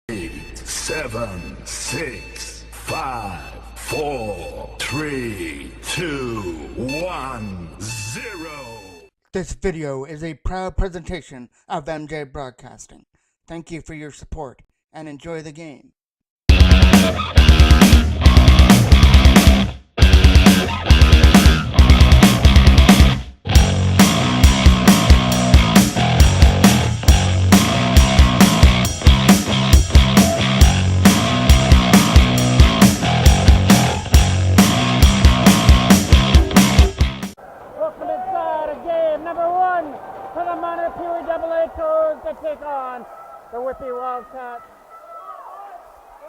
8, 7, 6, 5, 4, 3, 2, 1, 0. This video is a proud presentation of MJ Broadcasting. Thank you for your support and enjoy the game. Welcome inside of game number one for the Montpelier AA Toros to take on the Whitby Wildcats,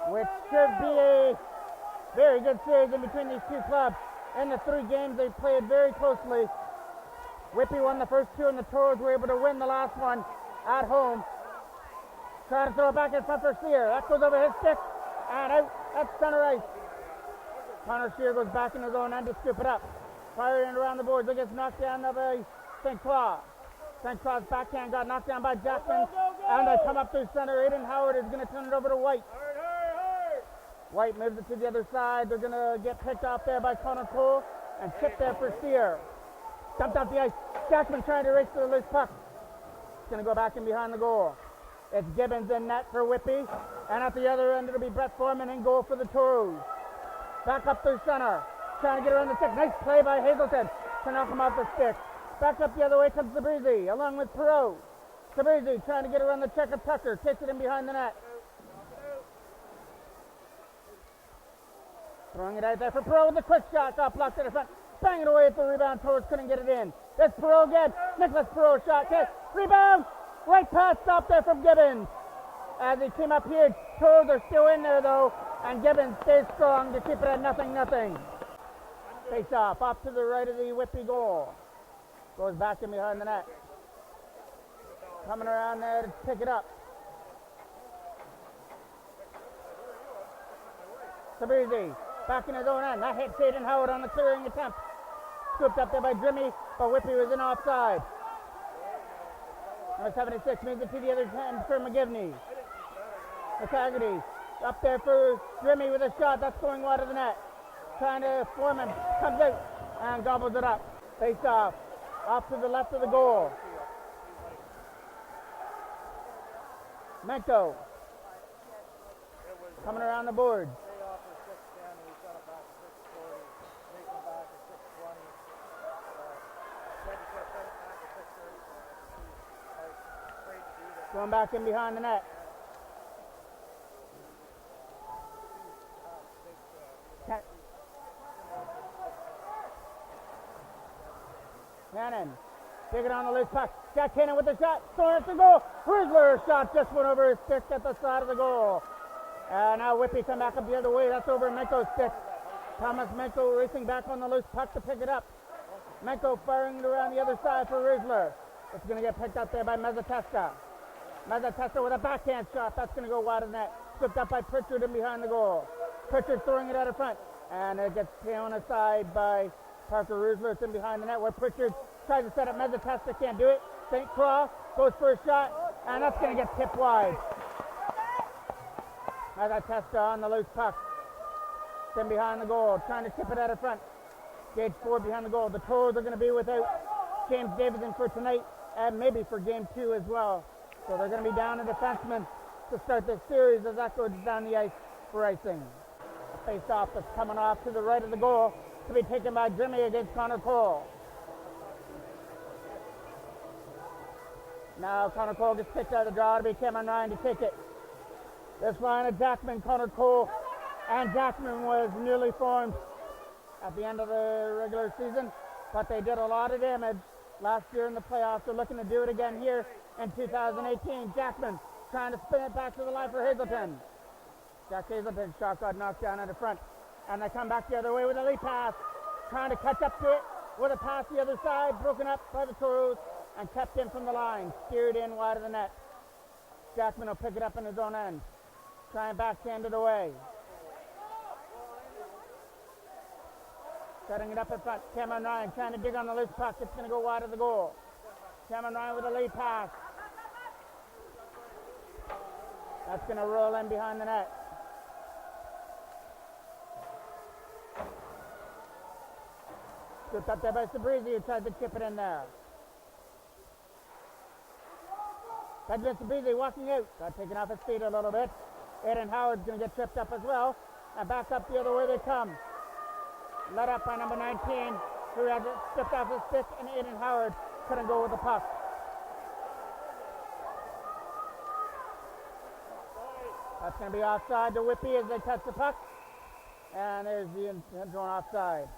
which should be a very good series in between these two clubs. In the three games, they played very closely. Whitby won the first two, and the Toros were able to win the last one at home. Trying to throw it back in front for Sear. That goes over his stick and out. That's center ice. Connor Sear goes back in his own end to scoop it up. Firing around the boards. It gets knocked down by St. Clair. St. Clair's backhand got knocked down by Jackman. And they come up through center. Aiden Howard is going to turn it over to White. White moves it to the other side. They're going to get picked off there by Connor Cole and chipped there for Sear. Dumped off the ice. Jackman trying to race to the loose puck. It's going to go back in behind the goal. It's Gibbons in net for Whitby. And at the other end, it'll be Brett Foreman in goal for the Toros. Back up through center. Trying to get around the stick. Nice play by Hazelton to knock him off the stick. Back up the other way comes Sabrizi along with Perot. Sabrizi trying to get around the check of Tucker. Takes it in behind the net. Throwing it out there for Perot with a quick shot. Got blocked at the front. Bang it away at the rebound. Toros couldn't get it in. There's Perot again. Nicholas Perot shot. Hit. Rebound. Right pass stop there from Gibbons. As he came up here, Toros are still in there though. And Gibbons stays strong to keep it at 0-0. Face off to the right of the Whitby goal. Goes back in behind the net. Coming around there to pick it up. Sabrizi back in his own end. That hits Aiden Howard on the clearing attempt. Scooped up there by Jimmy, but Whitby was in offside. Number 76 moves it to the other end for McGivney. McCaggerty up there for Jimmy with a shot. That's going wide of the net. Trying to form him, comes out and gobbles it up. Face off to the left of the goal. Menko coming around the board. Going back in behind the net. Cannon, taking on the loose puck. Jack Cannon with the shot, throwing it to goal. Rizzler's shot just went over his stick at the side of the goal. And now Whitby come back up the other way. That's over Menko's stick. Thomas Menko racing back on the loose puck to pick it up. Menko firing it around the other side for Rizzler. It's going to get picked up there by Mezzatesta. Mezzatesta with a backhand shot. That's going to go wide of the net. Slipped up by Pritchard in behind the goal. Pritchard throwing it out of front. And it gets taken aside by Parker Rizzler. It's in behind the net where Pritchard tries to set up Mezzatesta, can't do it. St. Croix goes for a shot, and that's going to get tipped wide. Mezzatesta on the loose puck. It's in behind the goal, trying to tip it out of front. Gage 4 behind the goal. The Toros are going to be without James Davidson for tonight, and maybe for game 2 as well. So they're going to be down a defenseman to start this series as that goes down the ice for icing. A face-off that's coming off to the right of the goal to be taken by Jimmy against Connor Cole. Now Connor Cole gets kicked out of the draw to be Cameron Ryan to take it. This line of Jackman, Connor Cole, and Jackman was newly formed at the end of the regular season, but they did a lot of damage last year in the playoffs. They're looking to do it again here in 2018. Jackman trying to spin it back to the line for Hazelton. Jack Hazelton's shot got knocked down at the front. And they come back the other way with a lead pass. Trying to catch up to it with a pass the other side. Broken up by the Toros and kept in from the line. Steered in wide of the net. Jackman will pick it up in his own end. Try and backhand it away. Setting it up in front. Cameron Ryan trying to dig on the loose puck. It's going to go wide of the goal. Cameron Ryan with a lead pass. That's going to roll in behind the net. Scooped up there by Sabrizi, who tried to chip it in there. Benjamin Sabrizi walking out, got taken off his feet a little bit. Aiden Howard's going to get tripped up as well. And back up the other way they come. Led up by number 19, who had it stripped off his stick, and Aiden Howard couldn't go with the puck. That's going to be offside to Whitby as they touch the puck. And there's the intentional offside.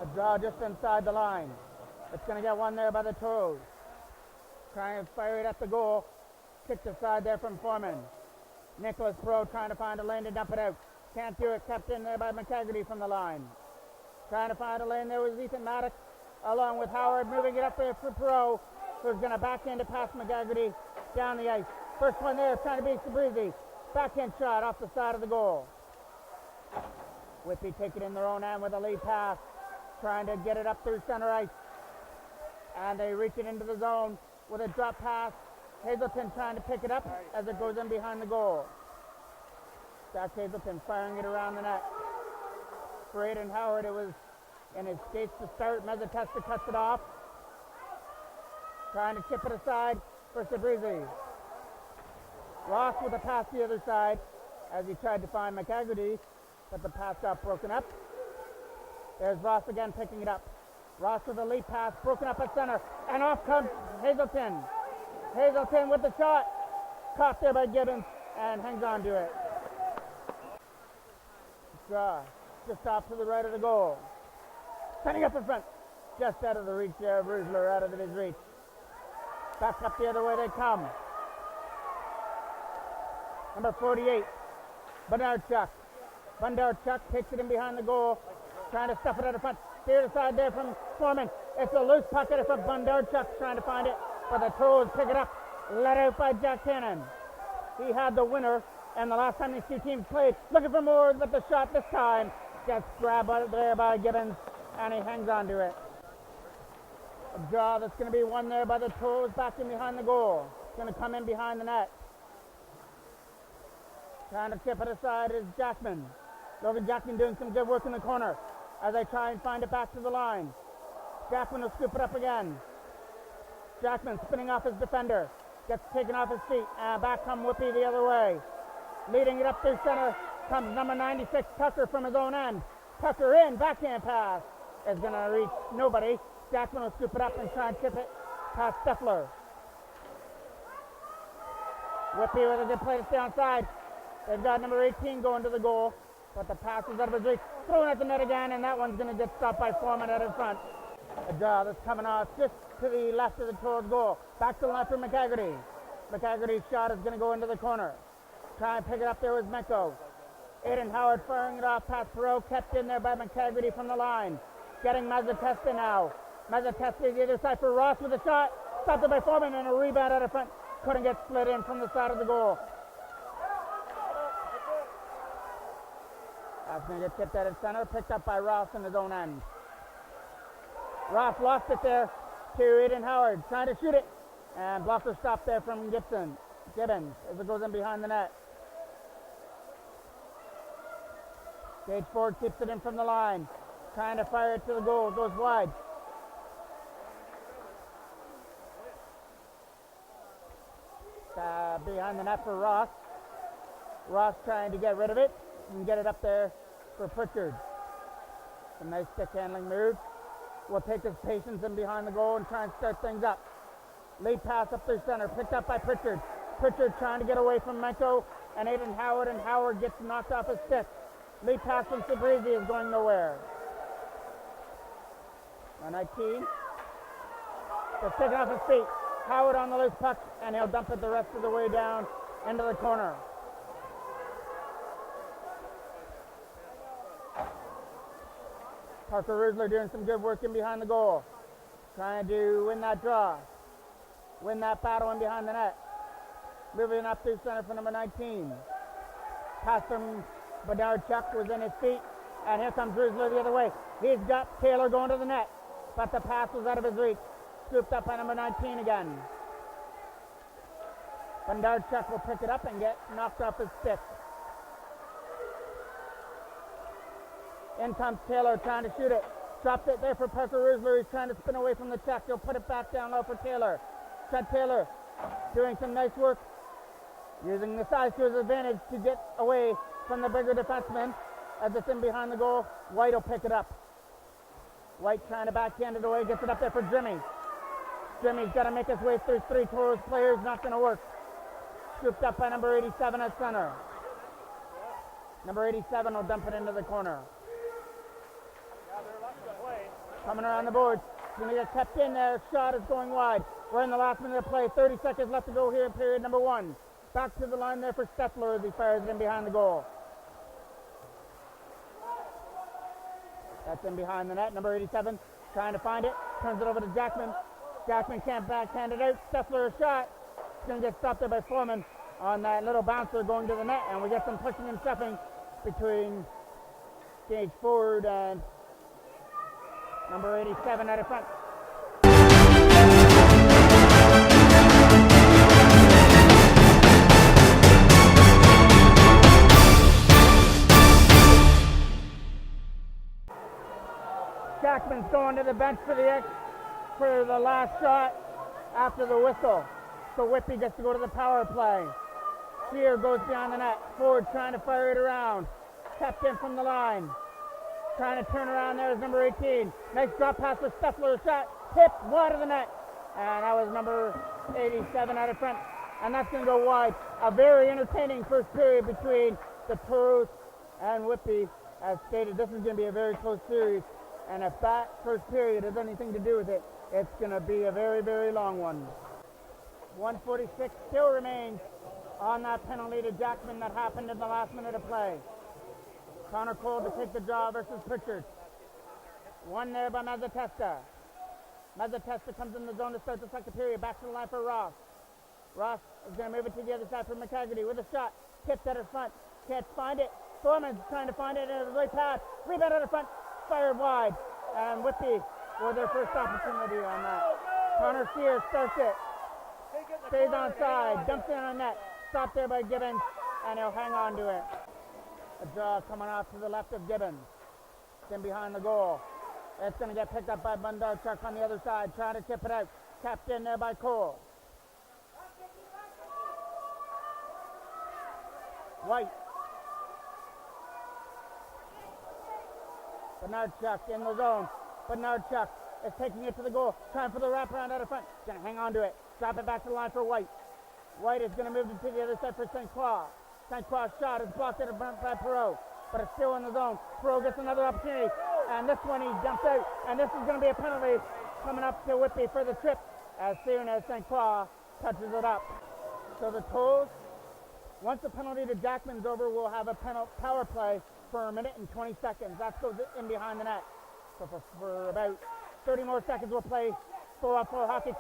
A draw just inside the line. It's going to get one there by the Toros. Trying to fire it at the goal. Kicked aside there from Foreman. Nicholas Pro trying to find a lane to dump it out. Can't do it. Kept in there by McCagarty from the line. Trying to find a lane there was Ethan Maddox along with Howard moving it up there for Pro, who's going to back in to pass McCagarty down the ice. First one there trying to be Sabrizi. Backhand shot off the side of the goal. Whitby take it in their own end with a lead pass. Trying to get it up through center ice. And they reach it into the zone with a drop pass. Hazelton trying to pick it up as it goes in behind the goal. Jack Hazelton firing it around the net. For Aiden Howard, it was in his skates to start. Mezzatesta cuts it off. Trying to chip it aside for Sabrizi. Ross with a pass the other side as he tried to find McCagarty, but the pass got broken up. There's Ross again picking it up. Ross with a lead pass, broken up at center, and off comes Hazelton. Hazelton with the shot. Caught there by Gibbons and hangs on to it. Draw just off to the right of the goal. Setting up in front. Just out of the reach there of Rusler, out of his reach. Back up the other way they come. Number 48, Bondarchuk. Bondarchuk takes it in behind the goal, trying to stuff it out of front. Steered aside there from Foreman. It's a loose puck at it from Bondarchuk trying to find it, but the Toros pick it up. Let out by Jack Cannon. He had the winner, and the last time these two teams played, looking for more, but the shot this time gets grabbed out there by Gibbons, and he hangs on to it. A draw that's going to be won there by the Toros back in behind the goal. It's going to come in behind the net. Trying to tip it aside is Jackman. Logan Jackman doing some good work in the corner as they try and find it back to the line. Jackman will scoop it up again. Jackman spinning off his defender. Gets taken off his feet. And back come Whitby the other way. Leading it up through center comes number 96, Tucker from his own end. Tucker in, backhand pass. Is going to reach nobody. Jackman will scoop it up and try and tip it past Steffler. Whitby with a good play to stay onside. They've got number 18 going to the goal, but the pass is out of his reach. Thrown at the net again, and that one's going to get stopped by Foreman out in front. A draw that's coming off just to the left of the Toros goal. Back to the left for McCagarty. McCagarty's shot is going to go into the corner. Try and pick it up there with Menko. Aiden Howard firing it off past Perot, kept in there by McCagarty from the line. Getting Mezzatesta now. Mezzatesta the other side for Ross with a shot. Stopped it by Foreman and a rebound out of front. Couldn't get split in from the side of the goal. That's going to get tipped out at center, picked up by Ross in his own end. Ross lost it there to Aiden Howard, trying to shoot it. And blocker stop there from Gibbons as it goes in behind the net. Gage Ford keeps it in from the line, trying to fire it to the goal, goes wide. Behind the net for Ross. Ross trying to get rid of it and get it up there for Pritchard. Some nice stick handling moves. Will take his patience in behind the goal and try and start things up. Lead pass up through center, picked up by Pritchard. Pritchard trying to get away from Menko and Aiden Howard, and Howard gets knocked off his stick. Lead pass from Sabrizi is going nowhere. On 19. Just taking off his feet. Howard on the loose puck, and he'll dump it the rest of the way down into the corner. Parker Rusler doing some good work in behind the goal. Trying to win that draw. Win that battle in behind the net. Moving up through center for number 19. Pass from Bondarchuk was in his feet, And here comes Rizzler the other way. He's got Taylor going to the net. But the pass was out of his reach. Scooped up by number 19 again. Bondarchuk will pick it up and get knocked off his stick. In comes Taylor trying to shoot it. Dropped it there for Parker Rizzler. He's trying to spin away from the check. He'll put it back down low for Taylor. Chad Taylor doing some nice work. Using the size to his advantage to get away from the bigger defenseman. As it's in behind the goal, White will pick it up. White trying to backhand it away. Gets it up there for Jimmy. Jimmy's got to make his way through three Toros players. Not going to work. Scooped up by number 87 at center. Number 87 will dump it into the corner. Coming around the boards. Going to get kept in there. Shot is going wide. We're in the last minute of play. 30 seconds left to go here in period number 1. Back to the line there for Steffler as he fires it in behind the goal. That's in behind the net. Number 87 trying to find it. Turns it over to Jackman. Jackman can't backhand it out. Steffler a shot. It's going to get stopped there by Foreman on that little bouncer going to the net. And we get some pushing and shoving between Gage Ford and number 87 out of front. Jackman's going to the bench for the last shot after the whistle. So Whitby gets to go to the power play. Shear goes behind the net. Ford trying to fire it around. Kept in from the line. Trying to turn around there is number 18. Nice drop pass for Steffler. Shot tipped wide of the net. And that was number 87 out of front. And that's going to go wide. A very entertaining first period between the Toros and Whitby. As stated, this is going to be a very close series. And if that first period has anything to do with it, it's going to be a very, very long one. 1:46 still remains on that penalty to Jackman that happened in the last minute of play. Connor Cole to take the draw versus Pritchard. One there by Mazzatesta. Mazzatesta comes in the zone to start the second period. Back to the line for Ross. Ross is going to move it to the other side for McHaggerty with a shot. Tipped at his front. Can't find it. Foreman's trying to find it in his right pass. Rebound at the front. Fired wide. And Whitby with their first opportunity on that. Connor Sears starts it. Stays on side. Dumps in on net. Stopped there by Gibbons. And he'll hang on to it. A draw coming off to the left of Gibbons. Then behind the goal. It's going to get picked up by Bondarchuk on the other side. Trying to tip it out. Tapped in there by Cole. White. Bondarchuk in the zone. Bondarchuk is taking it to the goal. Trying for the wraparound out of front. Going to hang on to it. Drop it back to the line for White. White is going to move it to the other side for St. Croix. St. Croix shot is blocked at the front by Perot. But it's still in the zone. Perot gets another opportunity. And this one he jumps out. And this is going to be a penalty coming up to Whitby for the trip as soon as St. Croix touches it up. So the Toros, once the penalty to Jackman's over, we'll have a power play for a minute and 20 seconds. That goes in behind the net. So for about 30 more seconds, we'll play 4-on-4 hockey.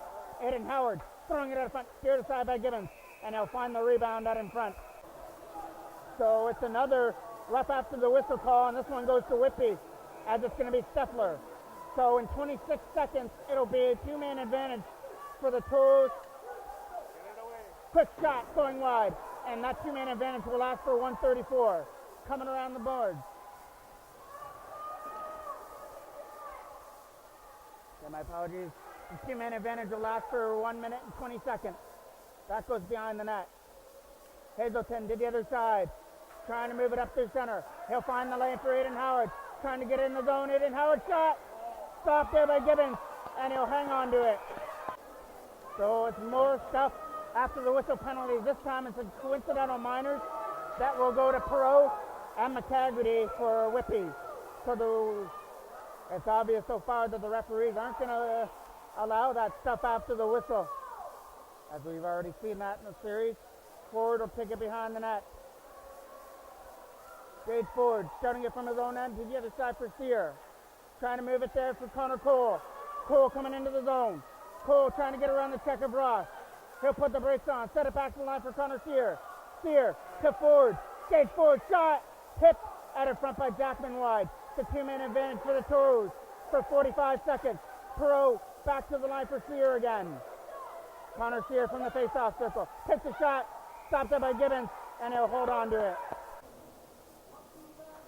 Aiden Howard throwing it out front, steered aside by Gibbons, and he'll find the rebound out in front. So it's another rough after the whistle call, and this one goes to Whitby, as it's going to be Steffler. So in 26 seconds, it'll be a two-man advantage for the Toros. Quick shot going wide, and that two-man advantage will last for 1:34. Coming around the boards. Okay, my apologies. The two-man advantage will last for 1 minute and 20 seconds. That goes behind the net. Hazelton to the other side. Trying to move it up through center. He'll find the lane for Aiden Howard. Trying to get in the zone. Aiden Howard shot. Stopped there by Gibbons. And he'll hang on to it. So it's more stuff after the whistle penalty. This time it's a coincidental minors that will go to Perot and McHaggerty for Whitby. So it's obvious so far that the referees aren't going to allow that stuff after the whistle. As we've already seen that in the series. Ford will pick it behind the net. Gage Ford starting it from his own end to the other side for Sear. Trying to move it there for Connor Cole. Cole coming into the zone. Cole trying to get around the check of Ross. He'll put the brakes on. Set it back to the line for Connor Sear. Sear to Ford. Gage Ford shot. Tipped out in front by Jackman wide. It's a two-man advantage for the Toros for 45 seconds. Perot back to the line for Sear again. Connor Sear from the face-off circle. Takes a shot. Stopped up by Gibbons, and he'll hold on to it.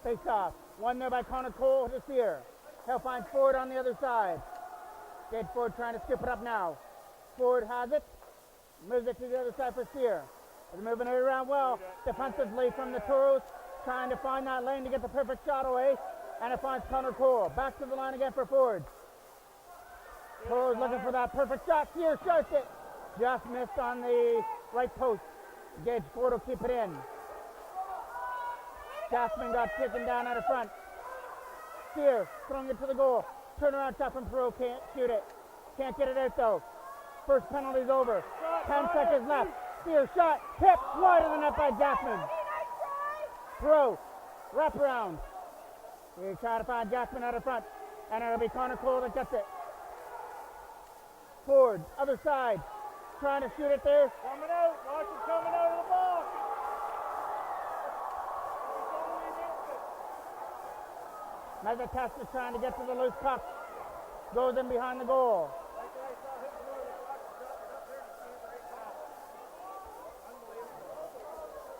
Face-off. One there by Connor Cole to Sear. He'll find Ford on the other side. Gage Ford trying to scoop it up now. Ford has it. Moves it to the other side for Sear. They're moving it around well defensively from the Toros. Trying to find that lane to get the perfect shot away. And it finds Connor Cole. Back to the line again for Ford. Toros looking for that perfect shot. Sear shoots it. Just missed on the right post. Gage Ford will keep it in. Jasmine got taken down out of front. Sear throwing it to the goal. Turnaround shot from Perot. Can't shoot it. Can't get it out though. First penalty's over. 10 seconds left. Sear shot. Tipped wide of the net by Jasmine. Perot. Wrap around. We try to find Jasmine out of front. And it'll be Connor Cole that gets it. Ford. Other side. Trying to shoot it there. Coming out. Watch it coming out of the ball. Mezzatest is trying to get to the loose puck. Goes in behind the goal.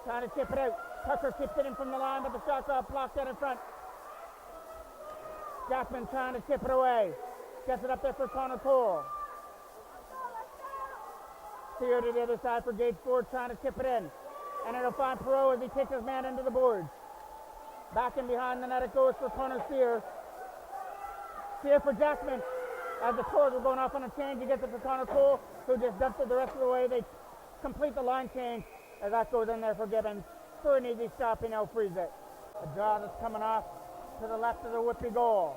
Trying to chip it out. Tucker keeps it in from the line, but the shot got blocked out in front. Jackman trying to chip it away. Gets it up there for Connor Cole. Sear to the other side for Gage Ford trying to chip it in. And it'll find Perot as he takes his man into the boards. Back in behind the net it goes for Connor Sear. Sear for Jackman. As the Toros are going off on a change, he gets it for Connor Cole, who just dumps it the rest of the way. They complete the line change as that goes in there for Gibbons. For an easy stop, he now frees it. A draw that's coming off to the left of the Whitby goal.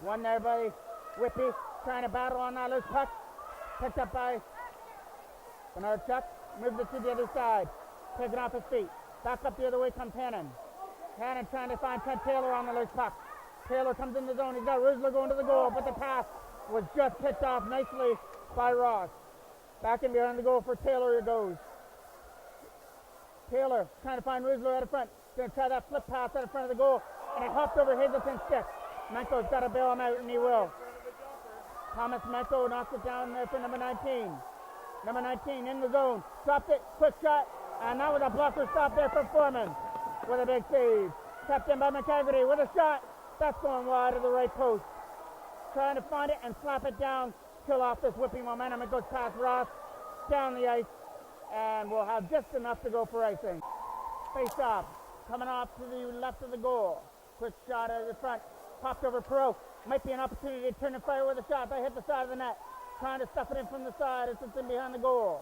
One there by Whitby, trying to battle on that loose puck. Picked up by Bernard Chuck. Moves it to the other side. Taken off his feet. Back up the other way comes Hannon. Hannon trying to find Trent Taylor on the loose puck. Taylor comes in the zone. He's got Rizzler going to the goal, but the pass was just picked off nicely by Ross. Back in behind the goal for Taylor it goes. Taylor trying to find Rizzler out of front. Going to try that flip pass out of front of the goal, and it hopped over Hazelton's stick. Menko's got to bail him out, and he will. Thomas Menko knocks it down there for number 19. Number 19 in the zone. Dropped it. Quick shot. And that was a blocker stop there for Foreman with a big save. Kept in by McCagerty with a shot. That's going wide of the right post. Trying to find it and slap it down. Kill off this whipping momentum. It goes past Ross. Down the ice. And we'll have just enough to go for icing. Face off. Coming off to the left of the goal. Quick shot out of the front. Popped over Perot. Might be an opportunity to turn and fire with a shot. They hit the side of the net. Trying to stuff it in from the side. It's in behind the goal.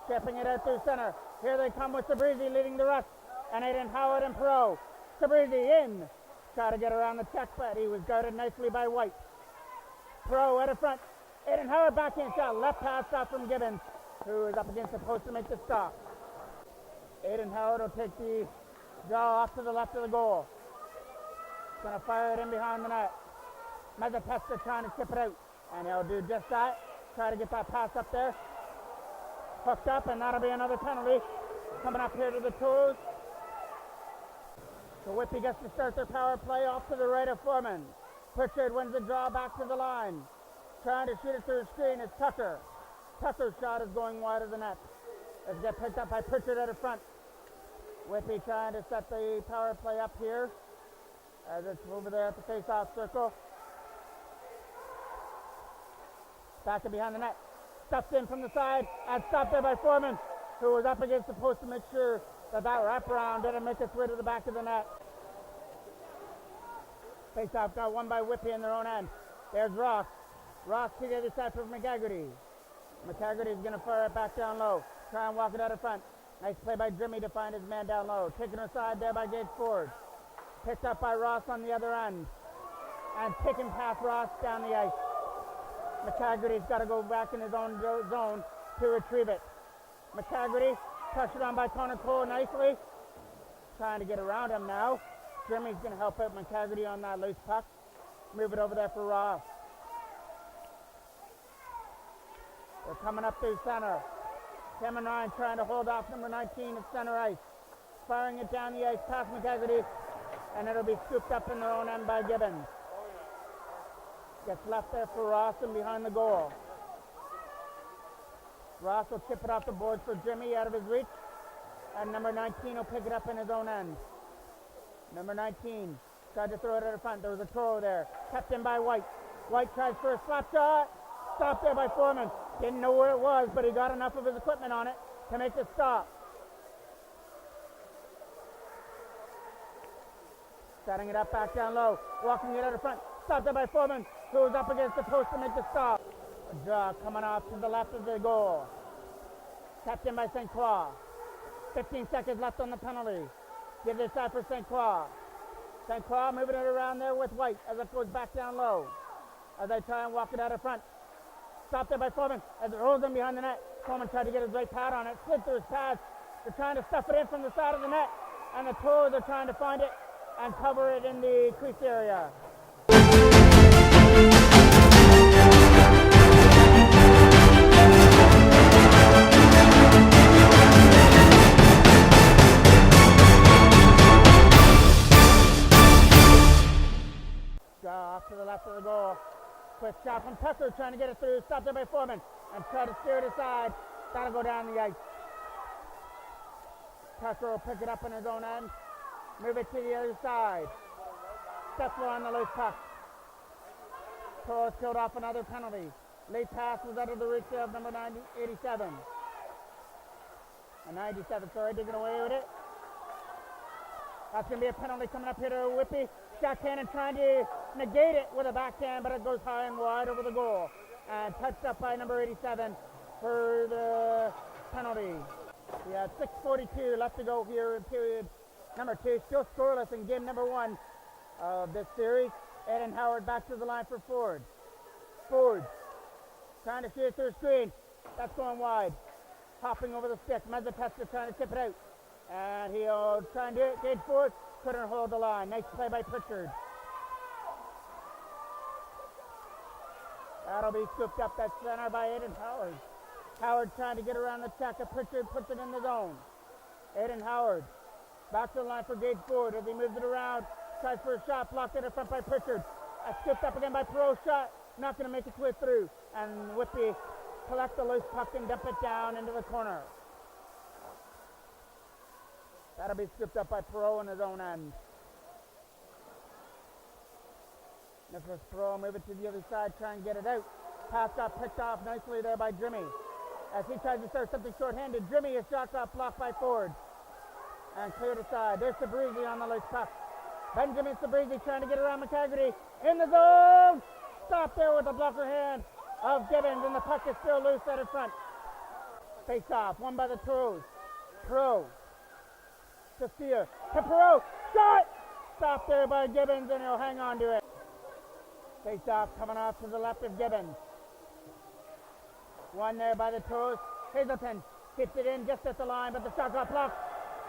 Stepping it out through center. Here they come with Sabrizi leading the rush. And Aiden Howard and Perot. Sabrizi in. Try to get around the check, but he was guarded nicely by White. Perot out of front. Aiden Howard backhand shot. Left pass stop from Gibbons, who is up against the post to make the stop. Aiden Howard will take the draw off to the left of the goal. Going to fire it in behind the net. Mezzatesta trying to chip it out. And he'll do just that. Try to get that pass up there. Hooked up, and that'll be another penalty. Coming up here to the Toros. So Whitby gets to start their power play off to the right of Foreman. Pritchard wins the draw back to the line. Trying to shoot it through the screen is Tucker. Tucker's shot is going wide of the net. It's get picked up by Pritchard out of front. Whitby trying to set the power play up here. As it's over there at the face-off circle. Back to behind the net. Stuffed in from the side and stopped there by Foreman, who was up against the post to make sure that wraparound didn't make its way to the back of the net. Face-off got won by Whitby in their own end. There's Ross. Ross to the other side for McCagerty. McCagerty is going to fire it back down low. Try and walk it out of front. Nice play by Jimmy to find his man down low. Taken aside there by Gage Ford. Picked up by Ross on the other end. And taken past Ross down the ice. McCagerty's got to go back in his own zone to retrieve it. McCagerty touched on by Connor Cole nicely. Trying to get around him now. Jimmy's going to help out McCagerty on that loose puck. Move it over there for Ross. They're coming up through center. Tim and Ryan trying to hold off number 19 at center ice. Firing it down the ice past McHaggerty, and it'll be scooped up in their own end by Gibbons. Gets left there for Rawson behind the goal. Ross will chip it off the boards for Jimmy out of his reach, and number 19 will pick it up in his own end. Number 19 tried to throw it at the front. There was a Toro there, kept in by White. White tries for a slap shot. Stopped there by Foreman. Didn't know where it was, but he got enough of his equipment on it to make the stop. Setting it up back down low. Walking it out of front. Stopped there by Foreman. Goes up against the post to make the stop. A draw coming off to the left of the goal. Kept in by St. Croix. 15 seconds left on the penalty. Give this side for St. Croix. St. Croix moving it around there with White as it goes back down low. As they try and walk it out of front. Stopped there by Foreman as it rolls in behind the net. Foreman tried to get his right pad on it. Slid through his pads. They're trying to stuff it in from the side of the net. And the Toros are trying to find it and cover it in the crease area. Off to the left of the goal. Quick shot from Tucker trying to get it through. Stopped there by Foreman and try to steer it aside. That'll go down the ice. Tucker will pick it up in his own end. Move it to the other side. Steffler on the loose puck. Toros killed off another penalty. Late pass was out of the reach of number 87. A 97, sorry, digging away with it. That's going to be a penalty coming up here to Whitby. Shot cannon trying to negate it with a backhand, but it goes high and wide over the goal. And touched up by number 87 for the penalty. We have 6:42 left to go here in period number 2. Still scoreless in game number 1 of this series. Eden Howard back to the line for Ford. Ford trying to shoot it through the screen. That's going wide. Hopping over the stick. Mezzatesta trying to tip it out. And he'll try and do it. Gage Ford couldn't hold the line. Nice play by Pritchard. That'll be scooped up that center by Aiden Howard. Howard trying to get around the check. Pritchard puts it in the zone. Aiden Howard back to the line for Gage Ford as he moves it around. Tries for a shot. Blocked in the front by Pritchard. Scooped up again by Perot's shot. Not going to make its way through. And Whitby collect the loose puck and dump it down into the corner. That'll be scooped up by Perot in his own end. Nicholas Perot move it to the other side, try and get it out. Pass got picked off nicely there by Jimmy. As he tries to start something short-handed, Jimmy, his shot got blocked by Ford. And cleared aside. There's Sabrizi on the loose puck. Benjamin Sabrizi trying to get around McHaggerty. In the zone! Stop there with the blocker hand of Gibbons, and the puck is still loose out in front. Face off, won by the Toros. Perot. To steer. To Perot. Shot! Stop there by Gibbons, and he'll hang on to it. Face off coming off to the left of Gibbons. One there by the Toros. Hazelton keeps it in just at the line, but the shot got blocked.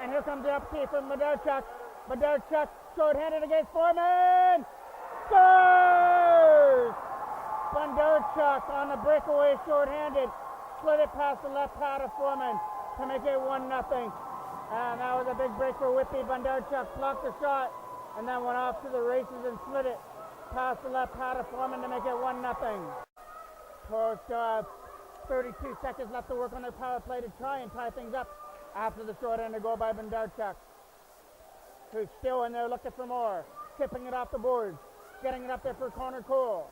And here comes the uptee from Bondarchuk. Bondarchuk short-handed against Foreman. Scores! Bondarchuk on the breakaway short-handed. Slid it past the left pad of Foreman to make it 1-0. And that was a big break for Whitby. Bondarchuk blocked the shot and then went off to the races and slid it past the left pad of Foreman to make it 1-0. Toros still have 32 seconds left to work on their power play to try and tie things up after the short-handed goal by Bondarchuk, who's still in there looking for more. Tipping it off the boards. Getting it up there for Connor Cole.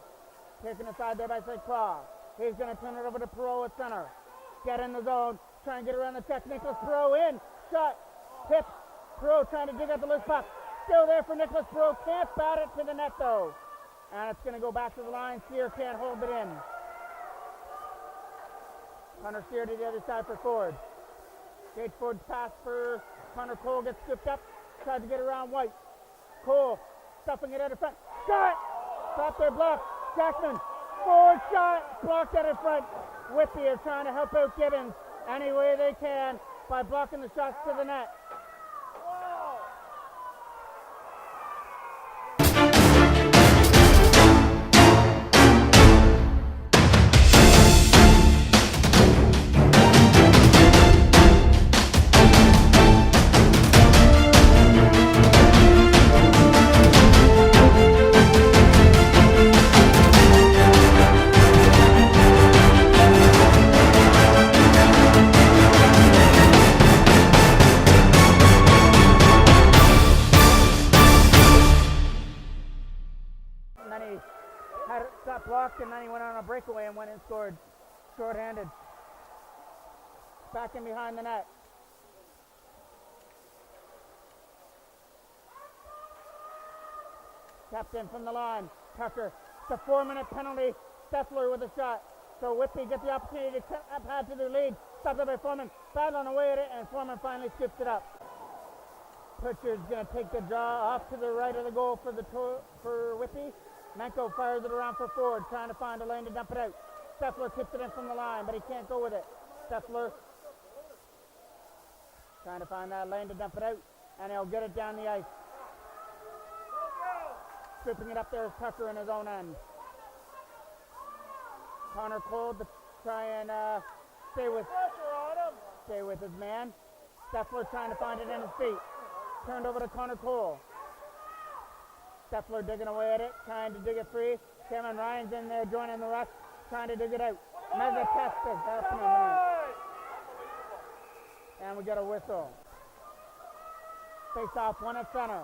Taken aside there by St. Croix. He's going to turn it over to Perot at center. Get in the zone. Try and get around the check. Nicholas Perot in. Shot. Tip. Perot trying to dig out the loose puck. Still there for Nicholas Perot. Can't bat it to the net though. And it's going to go back to the line. Steer can't hold it in. Connor Steer to the other side for Ford. Gage Ford's pass for Connor Cole gets scooped up. Tries to get around White. Cole stuffing it out in front. Shot! Stop there, block. Jackman. Forward shot. Blocked out in front. Whitby is trying to help out Gibbons any way they can by blocking the shots to the net. went and scored short-handed. Back in behind the net. Tapped in from the line. Tucker. The 4-minute penalty. Steffler with a shot. So Whitby get the opportunity to add to their lead. Stopped up by Foreman. Battling away at it, and Foreman finally scoops it up. Pritchard's going to take the draw off to the right of the goal for Whitby. Menko fires it around for Ford, trying to find a lane to dump it out. Steffler tips it in from the line, but he can't go with it. Steffler trying to find that lane to dump it out, and he'll get it down the ice. Scooping it up there is Tucker in his own end. Connor Cole to try and stay with his man. Steffler trying to find it in his feet. Turned over to Connor Cole. Steffler digging away at it, trying to dig it free. Cameron Ryan's in there joining the rush, trying to dig it out. Meza Testas, that's no. And we get a whistle. Face off, one at center.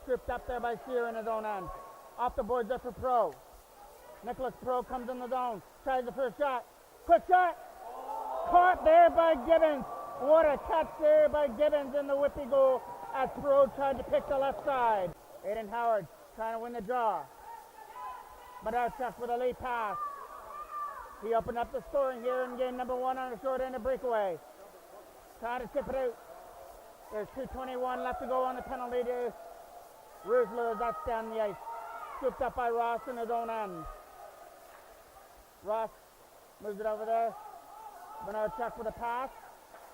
Stripped up there by Sear in his own end. Off the boards up for Pro. Nicholas Pro comes in the zone, tries the first shot. Quick shot! Caught there by Gibbons. What a catch there by Gibbons in the Whitby goal as Pro tried to pick the left side. Aiden Howard trying to win the draw. Badarchuk with a late pass. He opened up the scoring here in game number 1 on a short-handed breakaway. Trying to tip it out. There's 2:21 left to go on the penalty to Rusler as that's down the ice. Scooped up by Ross in his own end. Ross moves it over there. Badarchuk with a pass.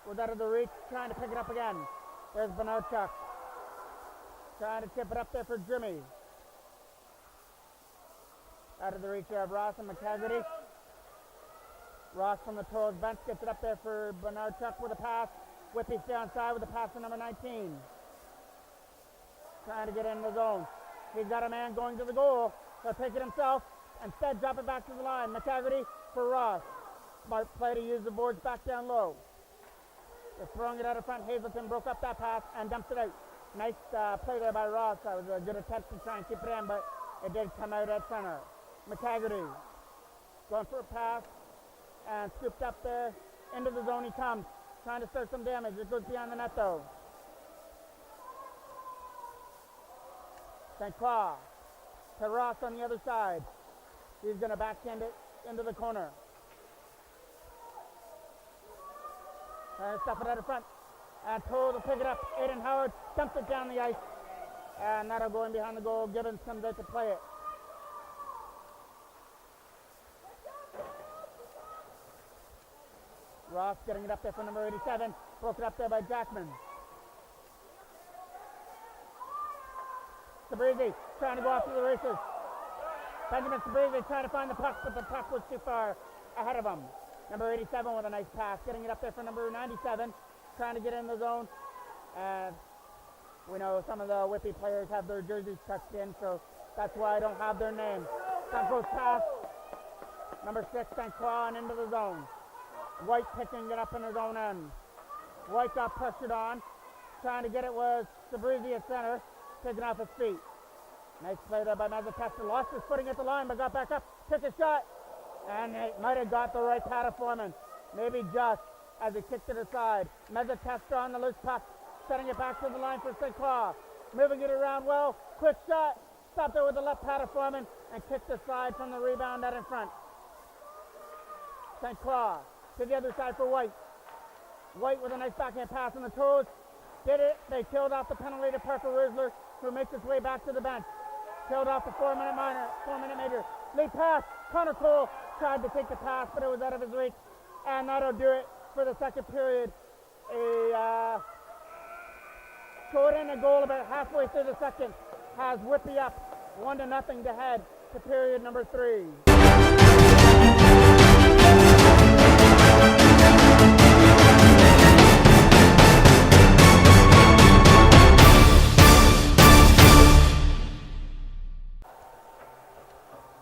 Was out of the reach, trying to pick it up again. There's Badarchuk. Trying to tip it up there for Jimmy. Out of the reach there of Ross and McCagerty. Ross from the Toros bench gets it up there for Badarchuk with a pass. Whitby stay on side with a pass to number 19. Trying to get in the zone. He's got a man going to the goal. He'll take it himself. Instead, drop it back to the line. McCagerty for Ross. Smart play to use the boards back down low. They're throwing it out of front. Hazelton broke up that pass and dumped it out. Nice play there by Ross. That was a good attempt to try and keep it in, but it did come out at center. McCagerty going for a pass and scooped up there. Into the zone he comes. Trying to start some damage. It goes beyond the net though. St. Clair to Ross on the other side. He's going to backhand it into the corner. Trying to stuff it out of front. And Toll to pick it up. Aiden Howard dumps it down the ice. And that'll go in behind the goal. Gibbons comes out to play it. Ross getting it up there for number 87. Broke it up there by Jackman. Sabrizi trying to go off to the races. Benjamin Sabrizi trying to find the puck, but the puck was too far ahead of him. Number 87 with a nice pass. Getting it up there for number 97. Trying to get in the zone. And we know some of the Whitby players have their jerseys tucked in, so that's why I don't have their name. Sanko's pass. Number 6, St. Clair, and into the zone. White picking it up in his own end. White got pressured on. Trying to get it was Sabrizi at center. Taking off his feet. Nice play there by Mazzatesta. Lost his footing at the line, but got back up. Took a shot. And it might have got the right pad of Foreman. Maybe just as he kicked it aside. Mazzatesta on the loose puck. Setting it back to the line for St. Clair. Moving it around well. Quick shot. Stopped there with the left pad of Foreman. And kicked aside from the rebound out in front. St. Clair to the other side for White. White with a nice backhand pass on the toes. Did it. They killed off the penalty to Parker Rusler, who makes his way back to the bench. Killed off the 4-minute major. Late pass. Connor Cole tried to take the pass, but it was out of his reach. And that'll do it for the second period. Scored in a goal about halfway through the second. Has Whitby up 1-0 to head to period number 3.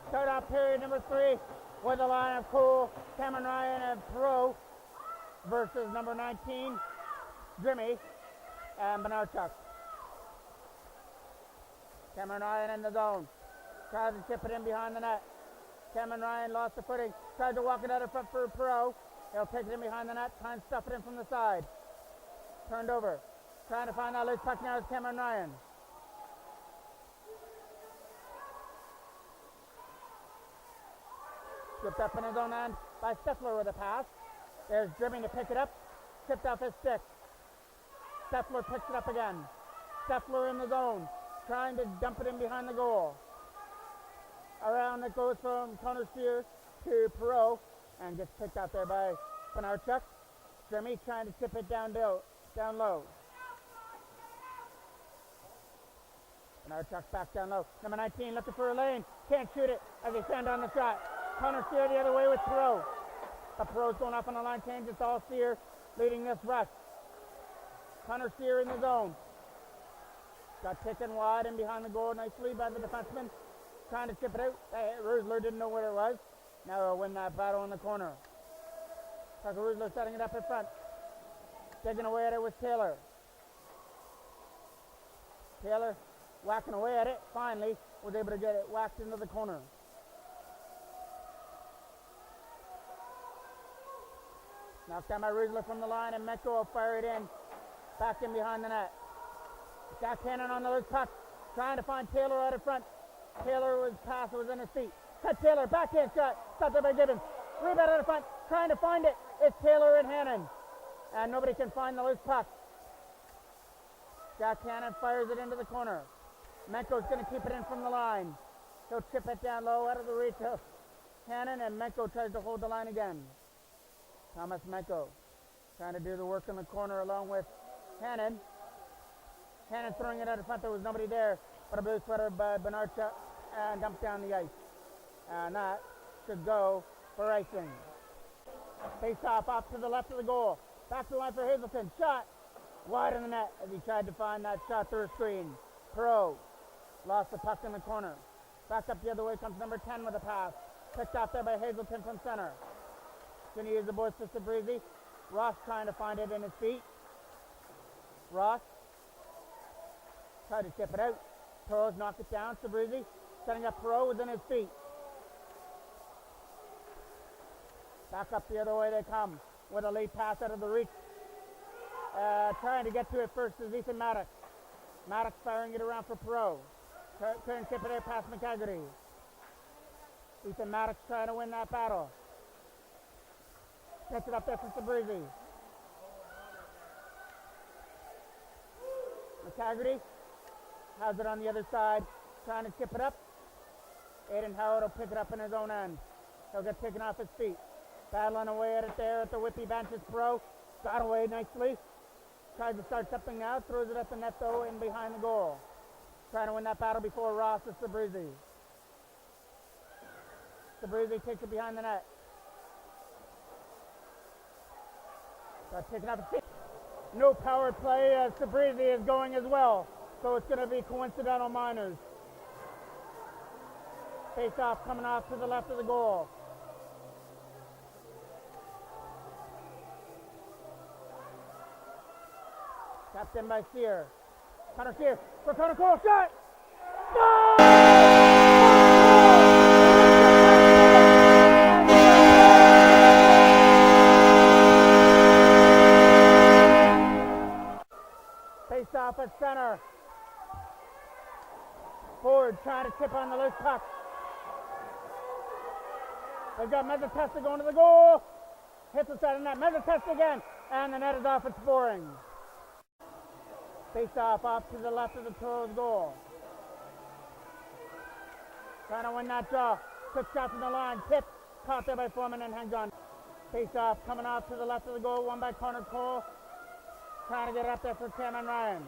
Start off period number 3 with a line of Cole, Cameron Ryan, and Pro versus number 19, Jimmy, and Badarchuk. Cameron Ryan in the zone. Tries to chip it in behind the net. Cameron Ryan lost the footing. Tried to walk it out of front for Perot. He'll take it in behind the net. Try and stuff it in from the side. Turned over. Trying to find that loose puck now is Cameron Ryan. Slipped up in his own end by Steffler with a pass. There's dribbling to pick it up. Tipped off his stick. Steffler picks it up again. Steffler in the zone. Trying to dump it in behind the goal. Around it goes from Connor Steer to Perot and gets picked out there by Benarchuk. Jimmy trying to tip it down low. Benarchuk back down low. Number 19 looking for a lane. Can't shoot it as they stand on the shot. Connor Steer the other way with Perot. But Perot's going off on the line change. It's all Steer leading this rush. Connor Steer in the zone. Got taken wide and behind the goal nicely by the defenseman. Trying to chip it out. Rusler didn't know where it was. Now they'll win that battle in the corner. Tucker Rusler setting it up in front. Digging away at it with Taylor. Taylor whacking away at it. Finally was able to get it whacked into the corner. Knocked down by Rusler from the line and Metko will fire it in. Back in behind the net. Jack Cannon on the loose puck. Trying to find Taylor out in front. Taylor's pass was in his feet. Cut Taylor, backhand shot. Stopped there by Gibbons. Rebound out of front. Trying to find it. It's Taylor and Hannon. And nobody can find the loose puck. Jack Cannon fires it into the corner. Menko's going to keep it in from the line. He'll chip it down low out of the reach of Hannon, and Menko tries to hold the line again. Thomas Menko trying to do the work in the corner along with Hannon. Hannon throwing it out in front. There was nobody there, but a blue sweater by Benarchuk and dumped down the ice. And that should go for icing. Face off to the left of the goal. Back to the line for Hazelton. Shot wide in the net as he tried to find that shot through a screen. Perot lost the puck in the corner. Back up the other way comes number 10 with a pass. Picked off there by Hazelton from center. Going to use the boards for Sabrizi. Ross trying to find it in his feet. Ross tried to tip it out. Toros knocked it down. Sabrizi setting up Perot within his feet. Back up the other way they come with a late pass out of the reach. Trying to get to it first is Ethan Maddox. Maddox firing it around for Perot. Couldn't tip it out past McCaggerty. Ethan Maddox trying to win that battle. Gets it up there for Sabrizi. McCaggerty has it on the other side, trying to chip it up. Aiden Howard will pick it up in his own end. He'll get taken off his feet. Battling away at it there at the Whitby benches. Pro got away nicely. Tries to start something now. Throws it at the net though in behind the goal. Trying to win that battle before Ross is Sabrizi. Sabrizi takes it behind the net. Got taken off his feet. No power play as Sabrizi is going as well. So it's going to be coincidental minors. Face off coming off to the left of the goal. Tapped in by Sear. Connor Sear for Connor Cole. Shot! Face off at center. Ford trying to tip on the loose puck. They've got Mezzatesta going to the goal. Hits the side of the net. Mezzatesta again. And the net is off. It's boring. Face off to the left of the Toros goal. Trying to win that draw. Quick shot from the line. Tip. Caught there by Foreman and hangs on. Face off coming off to the left of the goal. Won by Connor Cole. Trying to get it up there for Cameron Ryan.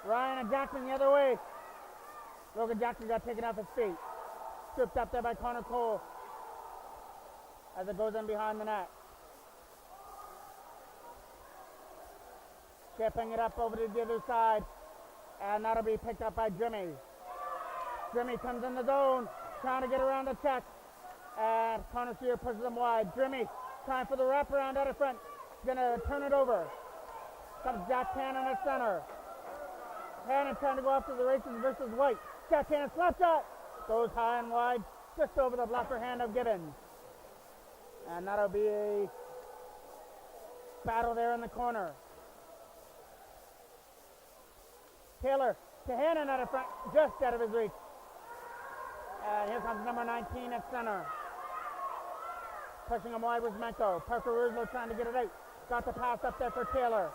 Ryan and Jackson the other way. Logan Jackson got taken off his feet. Scooped up there by Connor Cole as it goes in behind the net. Chipping it up over to the other side. And that'll be picked up by Jimmy. Jimmy comes in the zone, trying to get around the check. And Connor Sear pushes him wide. Jimmy trying for the wraparound out of front. Gonna turn it over. Comes Jack Cannon at center. Cannon trying to go after the races versus White. Jack Cannon slap shot. Goes high and wide. just over the blocker hand of Gibbons. And that'll be a battle there in the corner. Taylor to Hannon out of front, just out of his reach. And here comes number 19 at center. Pushing him wide was Menko. Parker Ruzlo trying to get it out. Got the pass up there for Taylor.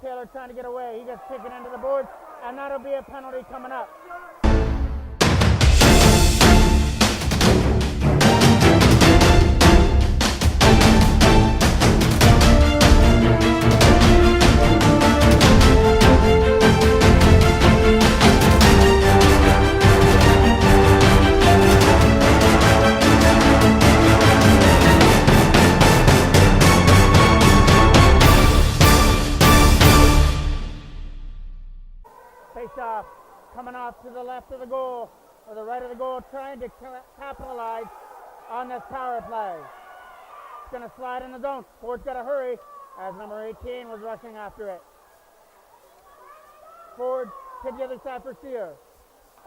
Taylor trying to get away. He gets taken into the boards, and that'll be a penalty coming up. Face-off, coming off to the left of the goal, or the right of the goal, trying to capitalize on this power play. It's going to slide in the zone. Ford's got to hurry, as number 18 was rushing after it. Ford to the other side for Sear,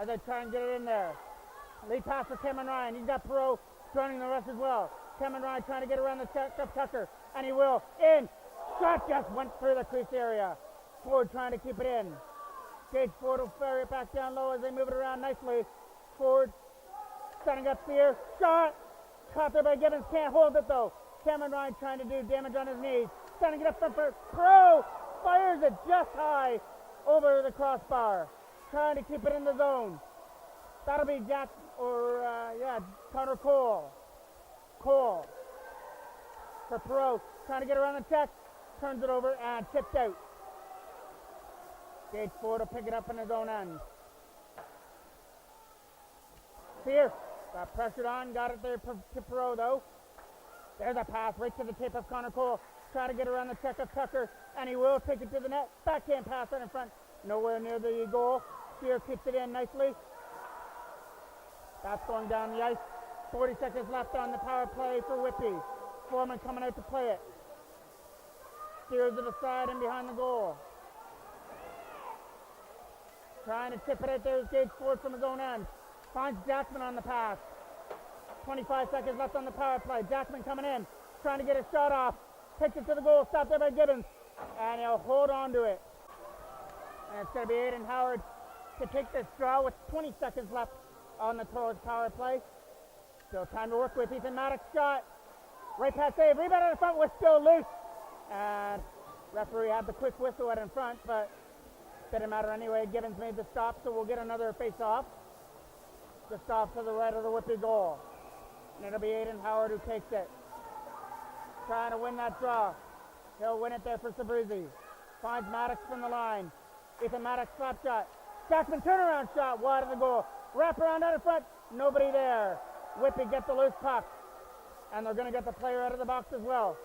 as they try and get it in there. Lead pass for Cameron Ryan. He's got Perot joining the rush as well. Cameron Ryan trying to get around the check of Tucker, and he will. In. Shot just went through the crease area. Ford trying to keep it in. Gage Ford will ferry it back down low as they move it around nicely. Ford setting up Sear. Shot! Caught there by Gibbons. Can't hold it though. Cameron Ryan trying to do damage on his knees. Setting it up for Pro. Fires it just high over the crossbar. Trying to keep it in the zone. That'll be Connor Cole. Cole for Perot. Trying to get around the check. Turns it over and tipped out. Gage Ford will pick it up in his own end. Sear got pressured on, got it there to Perot though. There's a pass right to the tip of Connor Cole. Try to get around the check of Tucker, and he will take it to the net. Backhand pass right in front, nowhere near the goal. Sear keeps it in nicely. That's going down the ice. 40 seconds left on the power play for Whitby. Foreman coming out to play it. Steers it aside and behind the goal. Trying to tip it out there is Gage Ford from his own end. Finds Jackman on the pass. 25 seconds left on the power play. Jackman coming in, trying to get a shot off. Takes it to the goal, stopped there by Gibbons. And he'll hold on to it. And it's going to be Aiden Howard to take this draw with 20 seconds left on the Toros power play. Still time to work with. Ethan Maddox shot. Right pass save. Rebound in the front was still loose. And referee had the quick whistle out in front, but didn't matter anyway. Gibbons made the stop, so we'll get another face-off. Just off to the right of the Whitby goal. And it'll be Aiden Howard who takes it. Trying to win that draw. He'll win it there for Sabrizi. Finds Maddox from the line. Ethan Maddox slap shot. Jackman turnaround shot wide of the goal. Wrap around out in front. Nobody there. Whitby gets the loose puck. And they're going to get the player out of the box as well.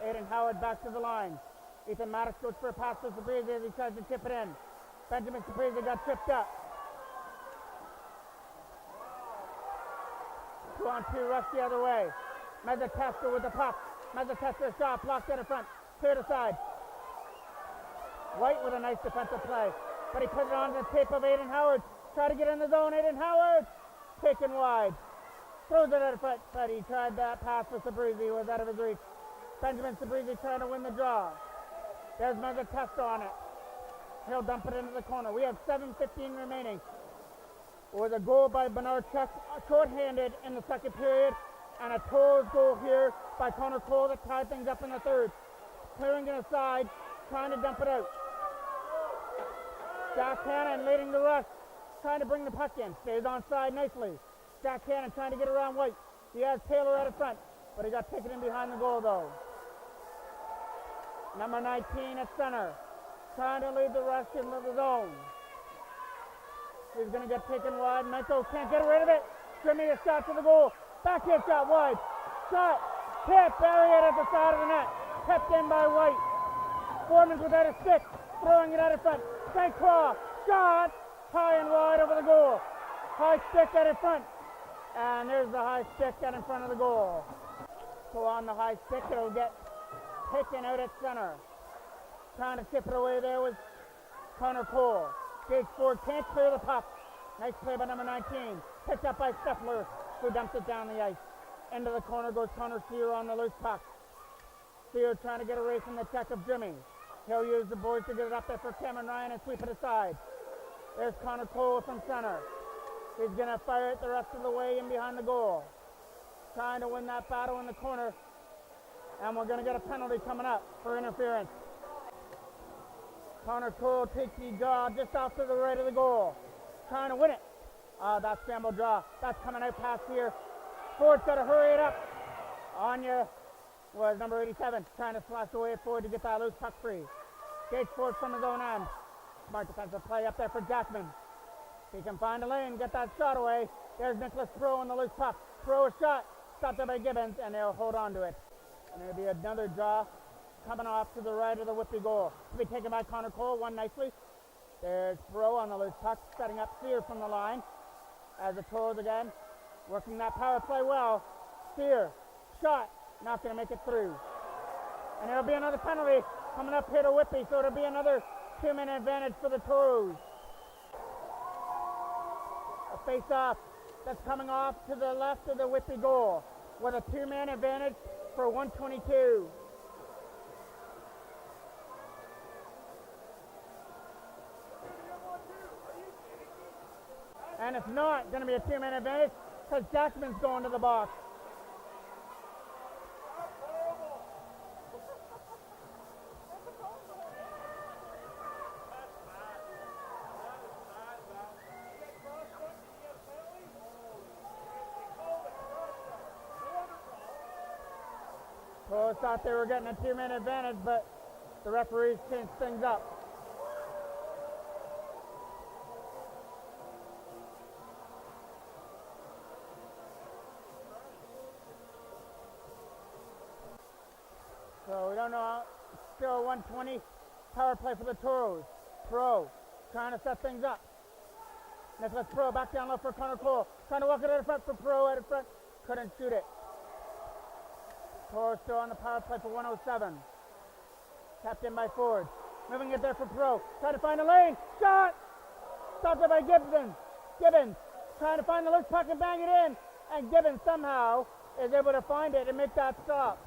Aiden Howard back to the line. Ethan Maddox goes for a pass to Sabrizi as he tries to chip it in. Benjamin Sabrizi got tripped up. 2-on-2 rush the other way. Mezzatesta with the puck. Mezzatesta shot blocked out in front. Cleared aside. White with a nice defensive play. But he put it on the tape of Aiden Howard. Try to get in the zone. Aiden Howard taken wide. Throws it out in front. But he tried that pass for Sabrizi. Was out of his reach. Benjamin Sabrizi trying to win the draw. There's Mezzatesta on it. He'll dump it into the corner. We have 7:15 remaining. With a goal by Bernard Chuck, short-handed in the second period, and a Toros goal here by Connor Cole that tied things up in the third. Clearing it aside, trying to dump it out. Jack Hannon leading the rush, trying to bring the puck in. Stays onside nicely. Jack Hannon trying to get around White. He has Taylor out in front, but he got taken in behind the goal though. Number 19 at center, trying to lead the rush into the zone. He's going to get taken wide. Menko can't get rid of it. Trimming a shot to the goal. Backhand shot wide. Shot. Tip. Bury it at the side of the net. Tipped in by White. Foreman's without a stick. Throwing it out in front. St. Claw. Shot. High and wide over the goal. High stick out in front. And there's the high stick out in front of the goal. So on the high stick, it'll get taken out at center. Trying to tip it away there was Connor Cole. Gage Ford can't clear the puck. Nice play by number 19. Picked up by Steffler, who dumps it down the ice. Into the corner goes Connor Sear on the loose puck. Sear trying to get away from the check of Jimmy. He'll use the boards to get it up there for Cameron Ryan and sweep it aside. There's Connor Cole from center. He's going to fire it the rest of the way in behind the goal. Trying to win that battle in the corner. And we're going to get a penalty coming up for interference. Connor Cole takes the draw just off to the right of the goal. Trying to win it. That scramble draw. That's coming out past here. Ford's got to hurry it up. Anya was number 87, trying to slash away at Ford to get that loose puck free. Gage Ford from his own end. Smart defensive play up there for Jackman. He can find a lane, get that shot away. There's Nicholas Pro on the loose puck. Pro a shot, stopped there by Gibbons, and they'll hold on to it. And there'll be another draw coming off to the right of the Whitby goal. To be taken by Connor Cole, won nicely. There's Pro on the loose puck, setting up Sear from the line. As the Toros again, working that power play well. Sear, shot, not going to make it through. And there'll be another penalty coming up here to Whitby, so it'll be another 2-minute advantage for the Toros. A face-off that's coming off to the left of the Whitby goal with a 2-man advantage for 122. And it's not going to be a 2-man advantage because Jackman's going to the box. Toros thought they were getting a 2-man advantage, but the referees changed things up. So we don't know. Still 120 power play for the Toros. Pro trying to set things up. Nicholas Pro back down low for Connor Cole. Trying to walk it out of front for Pro out of front. Couldn't shoot it. Toros still on the power play for 107. Tapped in by Ford. Moving it there for Pro. Trying to find a lane. Shot! Stopped there by Gibbons. Gibbons trying to find the loose puck and bang it in. And Gibbons somehow is able to find it and make that stop.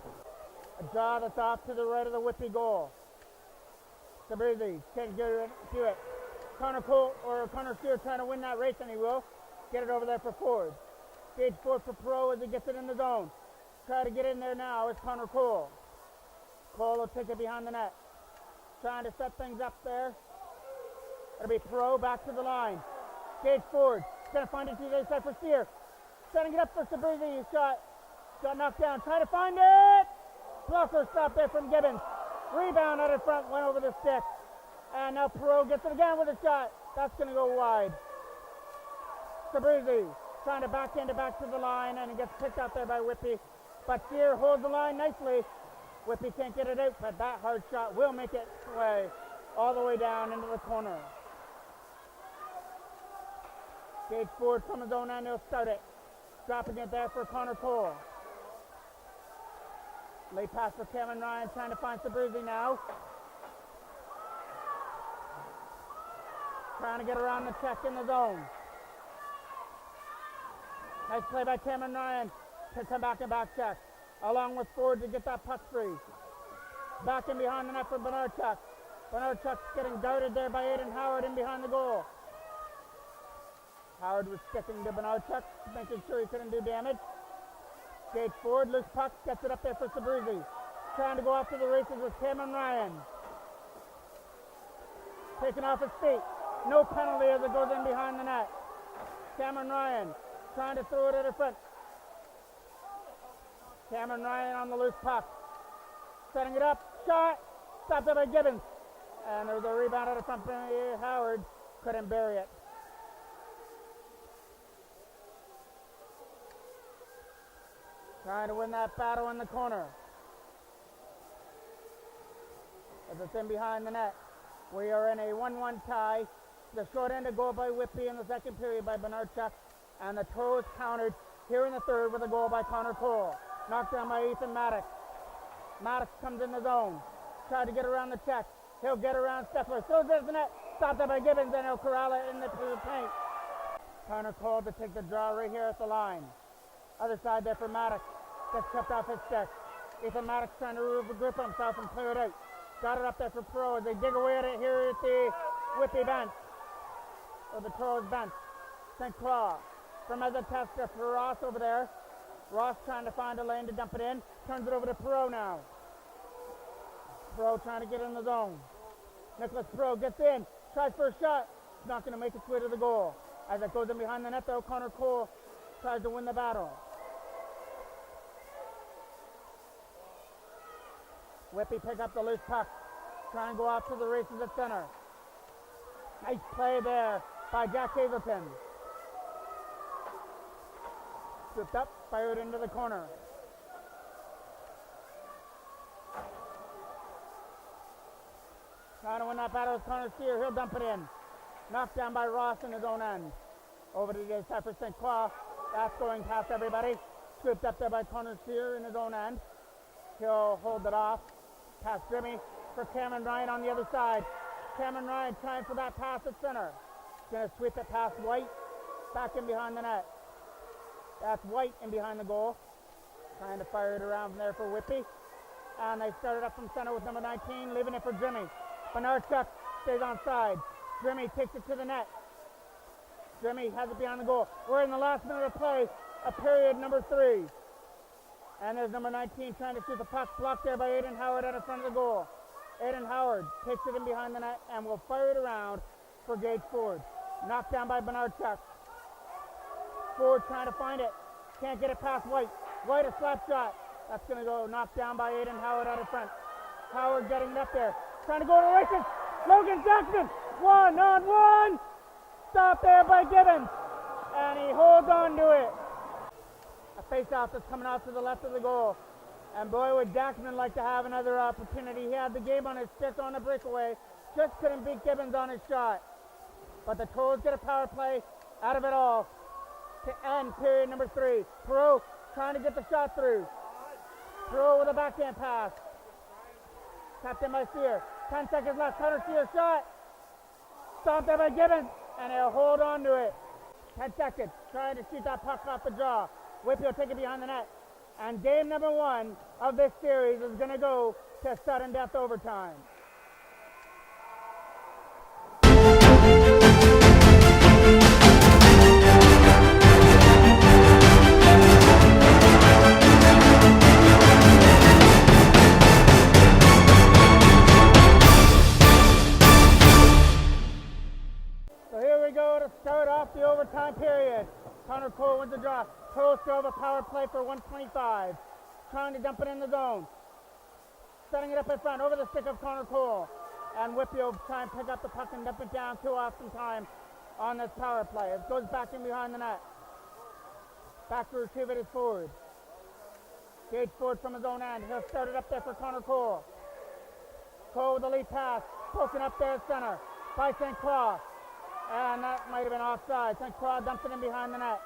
A draw that's off to the right of the Whitby goal. Sabrizi can't do it. Connor Cole or Connor Sear trying to win that race, and he will. Get it over there for Ford. Gage Ford for Pro as he gets it in the zone. Try to get in there now is Connor Cole. Cole will take it behind the net. Trying to set things up there. It'll be Pro back to the line. Gage Ford going to find it to the other side for Sear. Setting it up for Sabrizi. Shot. Got knocked down. Trying to find it. Blocker stop there from Gibbons. Rebound out in front, went over the stick. And now Pro gets it again with a shot. That's going to go wide. Sabrizi trying to backhand it back to the line, and he gets picked out there by Whitby. But Sear holds the line nicely. Whitby can't get it out, but that hard shot will make it way all the way down into the corner. Gage Ford from his own end, he'll start it. Dropping it there for Connor Cole. Late pass for Cameron Ryan, trying to find Sabrizi now. Trying to get around the check in the zone. Nice play by Cameron Ryan to come back and back check. Along with Ford to get that puck free. Back in behind the net for Bernardchuk. Bernardchuk's getting guarded there by Aiden Howard in behind the goal. Howard was sticking to Bernardchuk, making sure he couldn't do damage. Gage Ford, loose puck, gets it up there for Sabrizi. Trying to go off to the races with Cameron Ryan. Taking off his feet. No penalty as it goes in behind the net. Cameron Ryan trying to throw it at the front. Cameron Ryan on the loose puck. Setting it up. Shot. Stopped there by Gibbons. And there was a rebound out of front by Howard. Couldn't bury it. Trying to win that battle in the corner. As it's in behind the net. We are in a 1-1 tie. The short end of goal by Whitby in the second period by Bernardchuk. And the Toros countered here in the third with a goal by Connor Cole. Knocked down by Ethan Maddox. Maddox comes in the zone. Tried to get around the check. He'll get around Steffler. Throws it in the net. Stopped there by Gibbons, and he'll corral it in the paint. Connor called to take the draw right here at the line. Other side there for Maddox. Gets kept off his stick. Ethan Maddox trying to grip himself and clear it out. Got it up there for Pro as they dig away at it here at the Whitby bench. Or the Toros bench. St. Clair from as a tester for Ross over there. Ross trying to find a lane to dump it in. Turns it over to Pro now. Pro trying to get in the zone. Nicholas Pro gets in. Tries for a shot. It's not going to make its way to the goal. As it goes in behind the net though, Connor Cole tries to win the battle. Whitby pick up the loose puck. Try and go off to the races at center. Nice play there by Jack Hazelton. Scooped up, fired into the corner. Trying to win that battle with Connor Steer. He'll dump it in. Knocked down by Ross in his own end. Over to the other side for St. Clair. That's going past everybody. Scooped up there by Connor Steer in his own end. He'll hold it off. Past Jimmy for Cameron Ryan on the other side. Cameron Ryan trying for that pass at center. Going to sweep it past White. Back in behind the net. That's White in behind the goal. Trying to fire it around there for Whitby. And they started up from center with number 19, leaving it for Jimmy. Benarchuk stays on side. Jimmy takes it to the net. Jimmy has it behind the goal. We're in the last minute of play of period number 3. And there's number 19 trying to shoot the puck, blocked there by Aiden Howard out in front of the goal. Aiden Howard takes it in behind the net and will fire it around for Gage Ford. Knocked down by Benarchuk. Ford trying to find it. Can't get it past White. White a slap shot. That's going to go knocked down by Aiden Howard out in front. Howard getting it up there. Trying to go to the races. Logan Jackson. 1-on-1. Stop there by Gibbons. And he holds on to it. A face-off that's coming off to the left of the goal. And boy, would Jackman like to have another opportunity. He had the game on his stick on the breakaway. Just couldn't beat Gibbons on his shot. But the Toros get a power play out of it all to end period number 3. Perot trying to get the shot through. Perot with a backhand pass. Tapped in by Sear. 10 seconds left. Connor Sear shot. Stopped there by Gibbons. And he'll hold on to it. 10 seconds. Trying to shoot that puck off the draw. Whitby will take it behind the net. And game number 1 of this series is going to go to sudden death overtime. So here we go to start off the overtime period. Connor Cole wins the draw. Toros still have a power play for 125. Trying to dump it in the zone. Setting it up in front over the stick of Connor Cole. And Whitby will try and pick up the puck and dump it down too often time on this power play. It goes back in behind the net. Back to retrieve it is Ford. Gage Ford from his own end. He'll start it up there for Connor Cole. Cole with the lead pass. Poking up there at center by St. Clair. And that might have been offside. St. Clair dumps it in behind the net.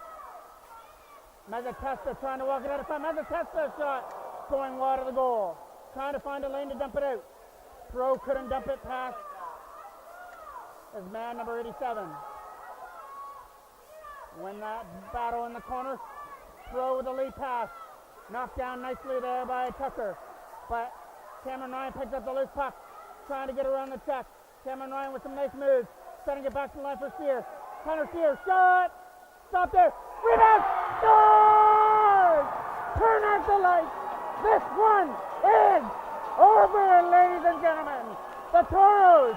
Mezzatesta trying to walk it out of front. Mezzatesta shot going wide of the goal. Trying to find a lane to dump it out. Pro couldn't dump it past his man, number 87. Win that battle in the corner. Pro with a lead pass. Knocked down nicely there by Tucker. But Cameron Ryan picks up the loose puck. Trying to get around the check. Cameron Ryan with some nice moves. Setting it back to the line for Sear. Connor Sear, shot! Stop there! Rebound! Scores! Turn out the lights! This one is over, ladies and gentlemen! The Toros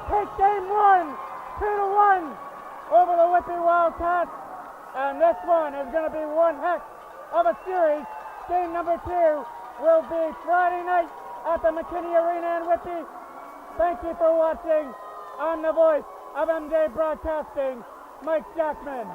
take game 1, 2-1 over the Whitby Wildcats. And this one is going to be one heck of a series. Game number 2 will be Friday night at the McKinney Arena in Whitby. Thank you for watching. On the voice of MJ Broadcasting, Mike Jackman.